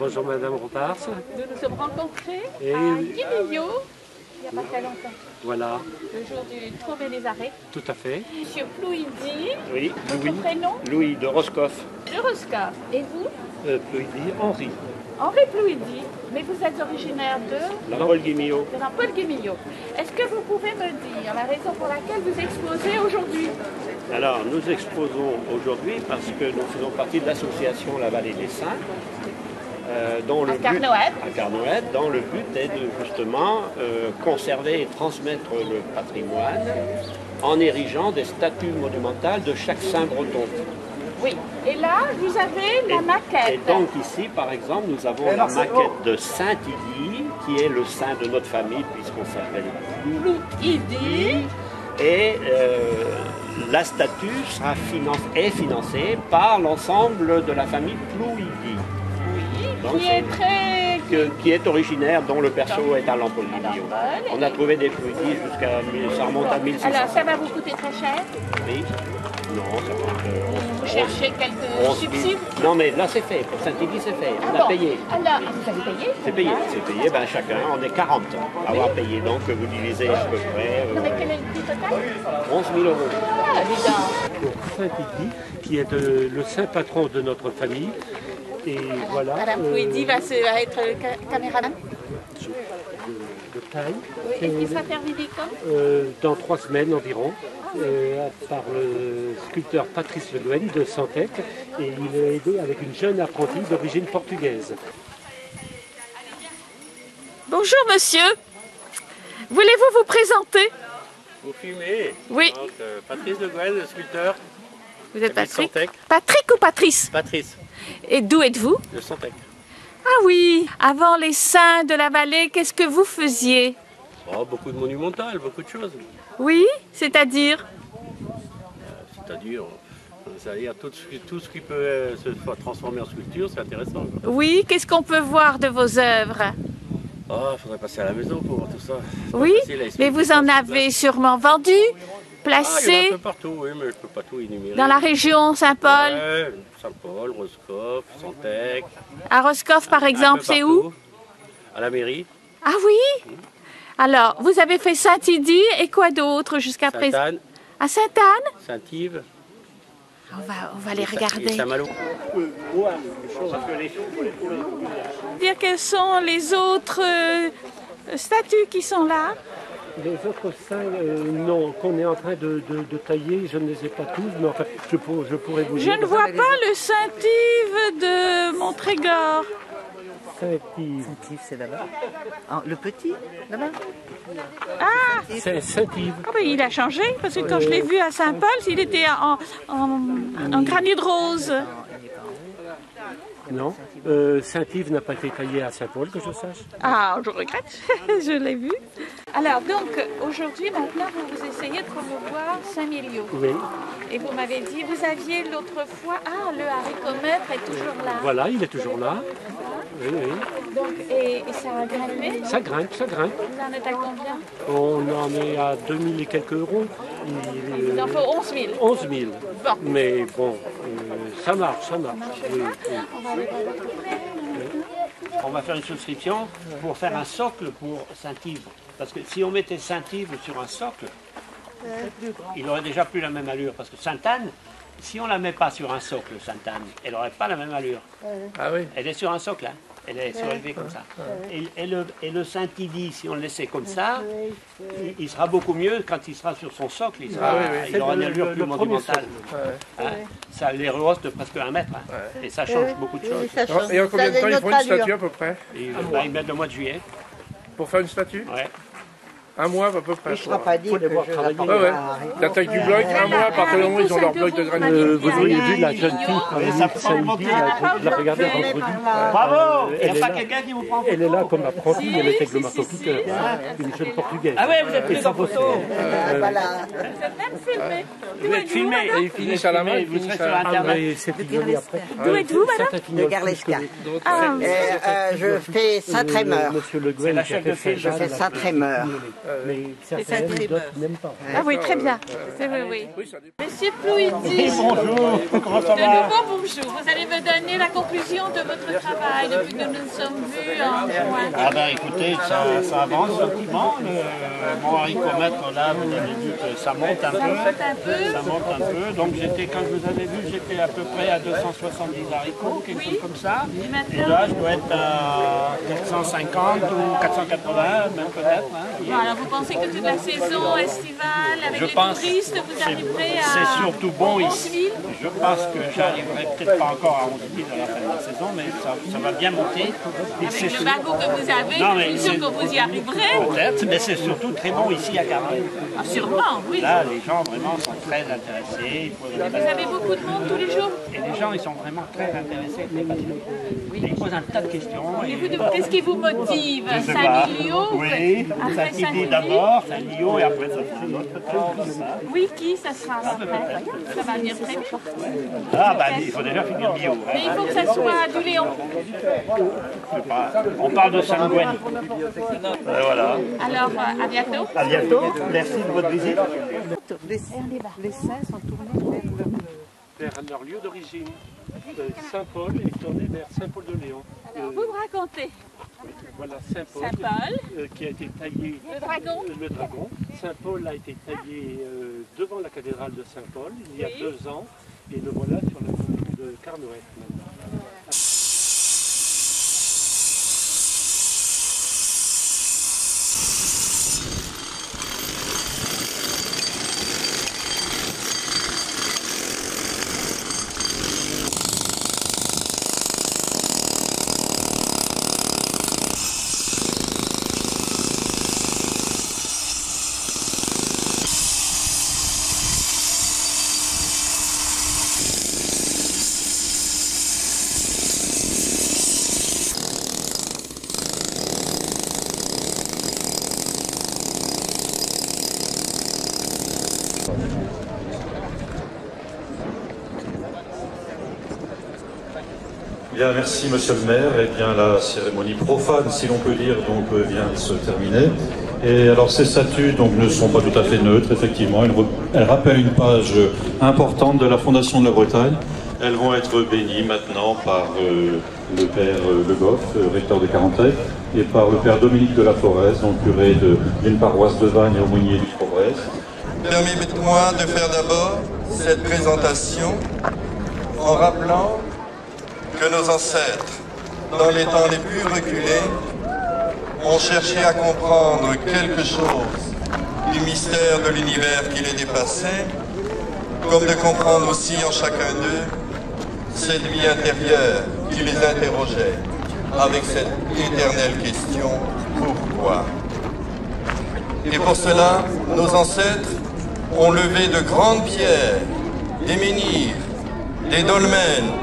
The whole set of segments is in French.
Bonjour Madame Rompars. Nous nous sommes rencontrés Et... à Guimillot il n'y a pas très longtemps. Voilà. Le jour du Trouver des arrêts. Tout à fait. Monsieur Plouidi. Oui, Votre prénom? Louis de Roscoff. De Roscoff. Et vous? Plouidi, Henri. Henri Plouidi. Mais vous êtes originaire de? Paul Guimillot. De Paul Guimillot. Est-ce que vous pouvez me dire la raison pour laquelle vous exposez aujourd'hui? Alors, nous exposons aujourd'hui parce que nous faisons partie de l'association La Vallée des Saints. Dont le à Carnoët, dont le but est de justement conserver et transmettre le patrimoine en érigeant des statues monumentales de chaque saint breton. Oui, et là vous avez la maquette. Et donc ici par exemple nous avons la maquette de Saint-Idi, qui est le saint de notre famille puisqu'on s'appelle Plouidi. Et la statue est financée par l'ensemble de la famille Plouidi. Donc, qui est originaire, dont le perso est à Paul Guimillot. On a trouvé des Plouidi jusqu'à, ça remonte à 1600. Alors ça va vous coûter très cher? Oui. Non, ça coûte... Vous cherchez quelques subsides? Non mais là c'est fait, pour Saint-Idi c'est fait, on a payé. Alors, vous avez payé? C'est payé, ben chacun, on est 40 à avoir payé, donc vous divisez à peu près... Non mais quel est le prix total? 11 000 €. Ah, dis donc. Pour Saint-Idi, qui est le saint patron de notre famille. Et voilà. Madame Plouidi va être le caméraman de taille. Oui, est-ce qu'il sera terminé quand? Dans 3 semaines environ, par le sculpteur Patrice Le Guen de Santec. Et il est aidé avec une jeune apprentie d'origine portugaise. Bonjour monsieur. Voulez-vous vous présenter? Vous fumez? Oui. Donc, Patrice Le Guen, le sculpteur. Vous êtes Patrick? Santec. Patrick ou Patrice? Patrice. Et d'où êtes-vous? De Santec. Ah oui, avant les saints de la vallée, qu'est-ce que vous faisiez? Oh, beaucoup de monumentales, beaucoup de choses. Oui, c'est-à-dire? C'est-à-dire tout ce qui peut se transformer en sculpture, c'est intéressant. Oui, qu'est-ce qu'on peut voir de vos œuvres? Oh, il faudrait passer à la maison pour voir tout ça. Oui, mais vous en avez sûrement vendu, placé? Il y en a un peu partout, oui, mais je ne peux pas tout énumérer. Dans la région Saint-Paul? Ouais, Saint-Paul, Roscoff, Santec. À Roscoff, par exemple, c'est où? À la mairie. Ah oui? Alors, vous avez fait Saint-Idi et quoi d'autre jusqu'à présent? Sainte-Anne. À Sainte-Anne? Saint-Yves. On va les regarder. Saint-Malo. Dire quelles sont les autres statues qui sont là? Les autres saints, non, qu'on est en train de tailler, je ne les ai pas tous, mais enfin, je pourrais vous dire. Je ne vois pas le Saint-Yves de Montrégor. Saint-Yves. Saint-Yves, c'est là-bas. Le petit, là-bas. Ah! C'est Saint-Yves. Oh, ben, il a changé, parce que quand je l'ai vu à Saint-Paul, il était en granit de rose. Non, Saint-Yves n'a pas été taillé à Saint-Paul, que je sache. Ah, je regrette, je l'ai vu. Alors, donc, aujourd'hui, maintenant, vous essayez de promouvoir Saint-Miliau. Oui. Et vous m'avez dit, vous aviez l'autre fois... Ah, le haricot-maître est toujours là. Voilà, il est toujours là. Oui, oui. Donc, et ça a grimpé? Ça grimpe, ça grimpe. Vous en êtes à combien? On en est à 2000 et quelques euros. Il en faut 11 000. 11 000. Bon. Mais bon, ça marche, ça marche. Oui, oui. On va aller voir de près. On va faire une souscription pour faire un socle pour Saint-Yves. Parce que si on mettait Saint-Yves sur un socle, il n'aurait déjà plus la même allure. Parce que Sainte-Anne, si on ne la met pas sur un socle, Sainte-Anne, elle n'aurait pas la même allure. Ah oui. Elle est sur un socle, hein. Elle est surélevée comme ça. Et le Saint-Idi, si on le laissait comme ça, il sera beaucoup mieux quand il sera sur son socle. Il aura une allure plus monumentale. Hein, ça les rehausse de presque 1 mètre. Hein, et ça change beaucoup de choses. Et en combien de temps ils font une statue à peu près? Ils mettent le mois de juillet. Pour faire une statue? Ouais. 1 mois à peu près. Il ne sera pas dit que je ouais. La taille du bloc, 1 mois, à partir du moment où ils ont leur bloc de granit. Vous auriez vu la jeune fille quand elle dit Saïdi, je la regardais vendredi. Bravo! Il n'y a pas quelqu'un qui vous prend en photo. Elle est là comme apprentie, elle est avec le marteau-piqueur, une jeune portugaise. Ah ouais, vous êtes pris en photo. Voilà. Vous êtes filmé. Et ils finissent à la main, Vous serez sur Ah, Internet. mais c'est filmé après. D'où êtes-vous, madame? De Garlesca. Ah, Je fais Saint-Trémeur. Monsieur Le Guen, qui a fait Je fais Saint-Trémeur. mais certains n'aiment pas. ah oui, très bien. C'est vrai, oui. Monsieur Plouidi, Bonjour, comment ça de va? nouveau bonjour. Vous allez me donner la conclusion de votre travail depuis que nous nous sommes vus en juin. Ah ben écoutez, ça avance gentiment. Mon haricomètre là, vous avez vu que ça monte un peu. Ça monte un peu. Donc quand je vous avais vu, j'étais à peu près à 270 haricots, quelque chose comme ça. Et là, je dois être à 450 ou 480, même peut-être. Hein. Voilà, vous pensez que toute la saison estivale, avec Je les pense touristes, vous arriverez à c'est surtout bon 11 ici. 000? Je pense que j'arriverai peut-être pas encore à 11 000 à la fin de la saison, mais ça va bien monter. Et Avec le wagon que vous avez, Non, je mais suis sûre c'est- que vous y arriverez. peut-être, mais c'est surtout très bon ici à Carnet. Ah, sûrement, oui. Là, les gens vraiment sont très intéressés. Vous avez beaucoup de monde tous les jours. Et les gens, ils sont vraiment très intéressés, très passionnés. Et ils posent un tas de questions. Et vous, qu'est-ce qui vous motive? Je sais pas. Saint-Lio? Oui, Après Saint-Idi Saint-Lio d'abord, Saint-Lio et après ça sera notre temps. Oui, qui ça sera après? Ça va venir très vite. Ah, ben il faut déjà finir bio. Hein. Mais il faut que ça soit du Léon. C'est pas- On parle de Saint-Gwen. Voilà. Alors, à bientôt. À bientôt. Merci de votre visite. Les seins sont tournés Vers leur lieu d'origine. Saint-Paul est tourné vers Saint-Paul-de-Léon. Alors, vous me racontez. Voilà Saint-Paul, Saint-Paul, qui a été taillé, le dragon. le dragon. Saint-Paul a été taillé devant la cathédrale de Saint-Paul il y a 2 ans, et le voilà sur la commune de Carnoët maintenant. Bien, merci Monsieur le maire. Eh bien, la cérémonie profane, si l'on peut dire, donc vient de se terminer. Et alors, ces statues donc ne sont pas tout à fait neutres, effectivement. Elles rappellent une page importante de la Fondation de la Bretagne. Elles vont être bénies maintenant par le père Le Goff, recteur de Carantec, et par le père Dominique de la Forez, donc curé d'une paroisse de Vannes et aumônier du Progrès. Permettez-moi de faire d'abord cette présentation en rappelant que nos ancêtres, dans les temps les plus reculés, ont cherché à comprendre quelque chose du mystère de l'univers qui les dépassait, comme de comprendre aussi en chacun d'eux cette vie intérieure qui les interrogeait avec cette éternelle question « Pourquoi ?» Et pour cela, nos ancêtres ont levé de grandes pierres, des menhirs, des dolmens,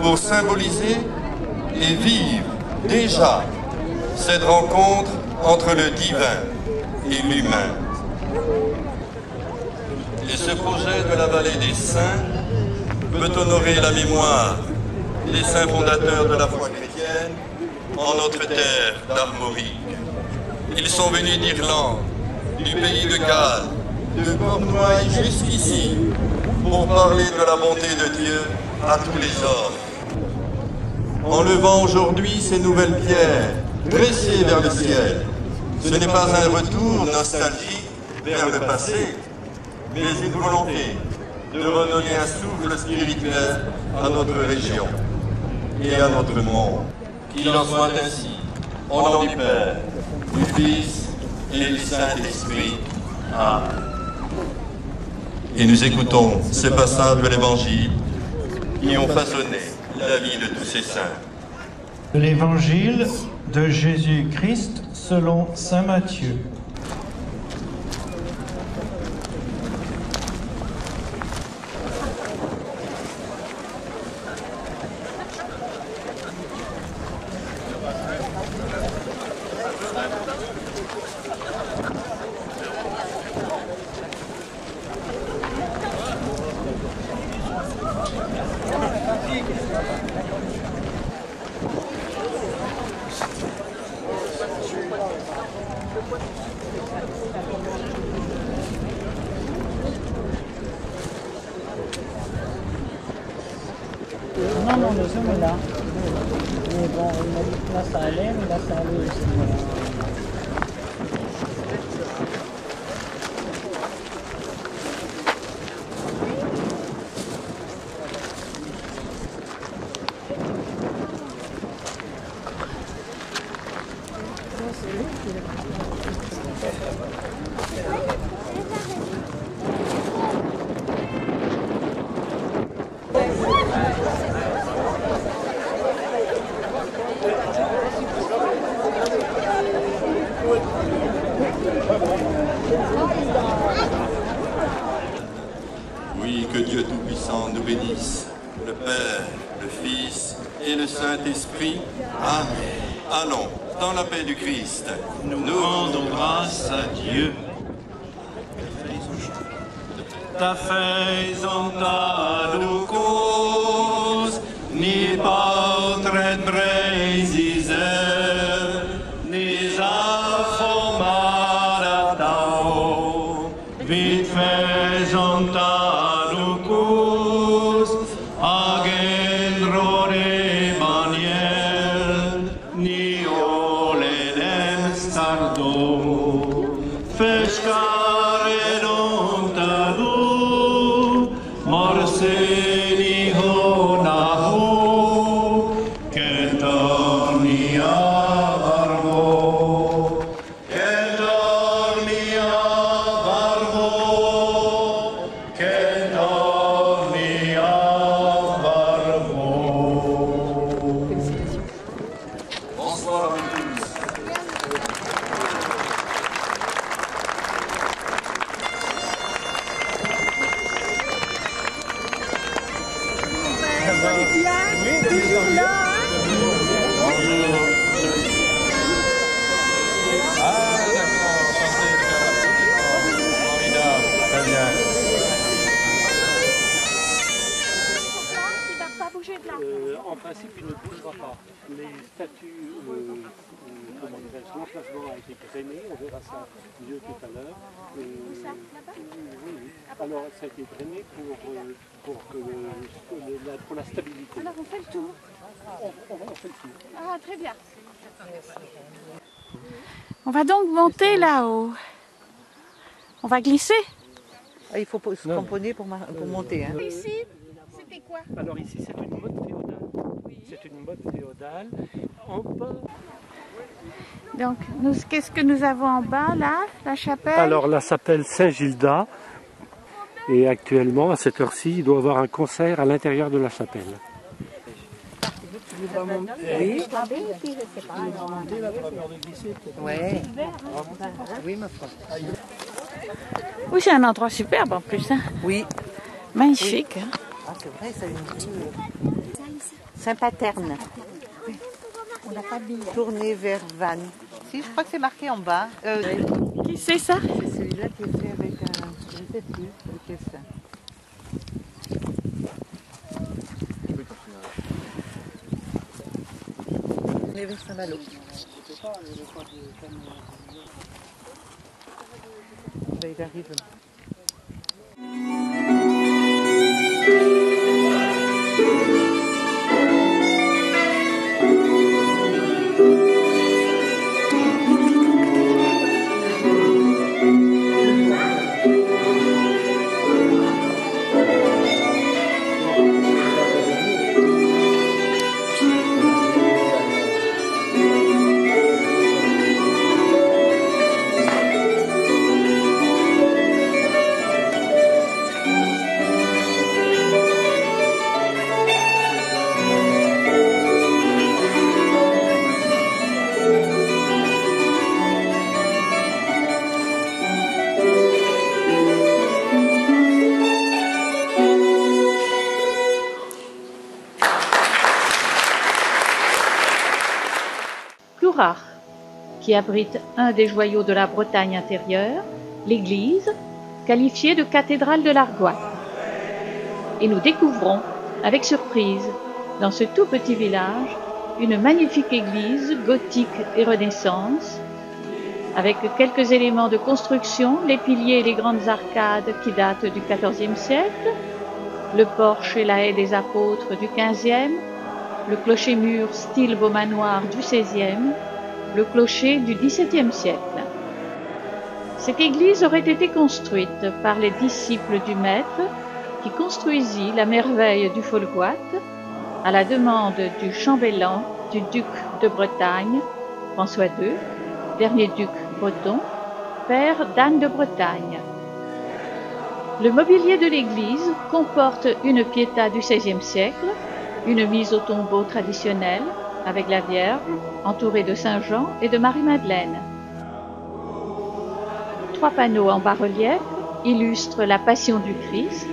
pour symboliser et vivre déjà cette rencontre entre le divin et l'humain. Et ce projet de la vallée des saints veut honorer la mémoire des saints fondateurs de la foi chrétienne en notre terre d'Armorique. Ils sont venus d'Irlande, du pays de Galles, de Cornouailles jusqu'ici pour parler de la bonté de Dieu à tous les hommes. En levant aujourd'hui ces nouvelles pierres dressées vers le ciel, ce n'est pas un retour nostalgique vers le passé, mais une volonté de redonner un souffle spirituel à notre région et à notre monde, qu'il en soit ainsi. Au nom du Père, du Fils et du Saint-Esprit. Amen. Et nous écoutons ces passages de l'Évangile qui ont façonné la vie de tous ces saints. L'Évangile de Jésus-Christ selon saint Matthieu. Non, nous sommes là. Mais bon, il m'a dit que là ça allait, mais là ça allait aussi. Oui, que Dieu Tout-Puissant nous bénisse, le Père, le Fils et le Saint-Esprit. Amen. Allons, dans la paix du Christ, Nous rendons grâce à Dieu. Ta Lucus, ni patret Bresiser, ni Zafomaratao, vit Lucus, agenrore manier, ni olelem stardo, fescare non talu, morseni honahu, que torni avarvo, que torni avarvo, que torni avarvo. bonsoir à tous. Il ne va pas bouger de là. En principe, il ne bougera pas. Les statues, comment dirais-je, l'emplacement a été grainé, on verra ça mieux tout à l'heure. Oui. Alors, ça a été grainé pour la stabilité. Alors on fait le tour. On fait le tour. Ah, très bien. On va donc monter là-haut. On va glisser. Ah, il faut se tamponner pour monter. Hein. Ici, c'était quoi? Alors ici, c'est une motte féodale. C'est une motte féodale. En bas... Donc, qu'est-ce que nous avons en bas, là? La chapelle? Alors, la chapelle Saint-Gildas. Et actuellement, à cette heure-ci, il doit y avoir un concert à l'intérieur de la chapelle. Oui. Ouais. Oui, ma foi. Oui, c'est un endroit superbe en plus. Hein? Oui. Magnifique. Hein? Ah, c'est vrai, ça une Saint-Paterne. On n'a pas de billet. Tourner vers Vannes. Si, je crois que c'est marqué en bas. Qui c'est ça? C'est celui-là qui est fait avec un... Je ne sais plus lequel c'est. On est vers Saint-Malo. Ben, il arrive. Urach, qui abrite un des joyaux de la Bretagne intérieure, l'église, qualifiée de cathédrale de l'Argoat. Et nous découvrons, avec surprise, dans ce tout petit village, une magnifique église gothique et Renaissance, avec quelques éléments de construction, les piliers et les grandes arcades qui datent du XIVe siècle, le porche et la haie des apôtres du XVe, le clocher-mur style Beaumanoir du XVIe, le clocher du XVIIe siècle. Cette église aurait été construite par les disciples du maître qui construisit la merveille du Folgoat à la demande du chambellan du duc de Bretagne, François II, dernier duc breton, père d'Anne de Bretagne. Le mobilier de l'église comporte une piéta du XVIe siècle, une mise au tombeau traditionnelle avec la Vierge, entourée de Saint-Jean et de Marie-Madeleine. 3 panneaux en bas-relief illustrent la Passion du Christ,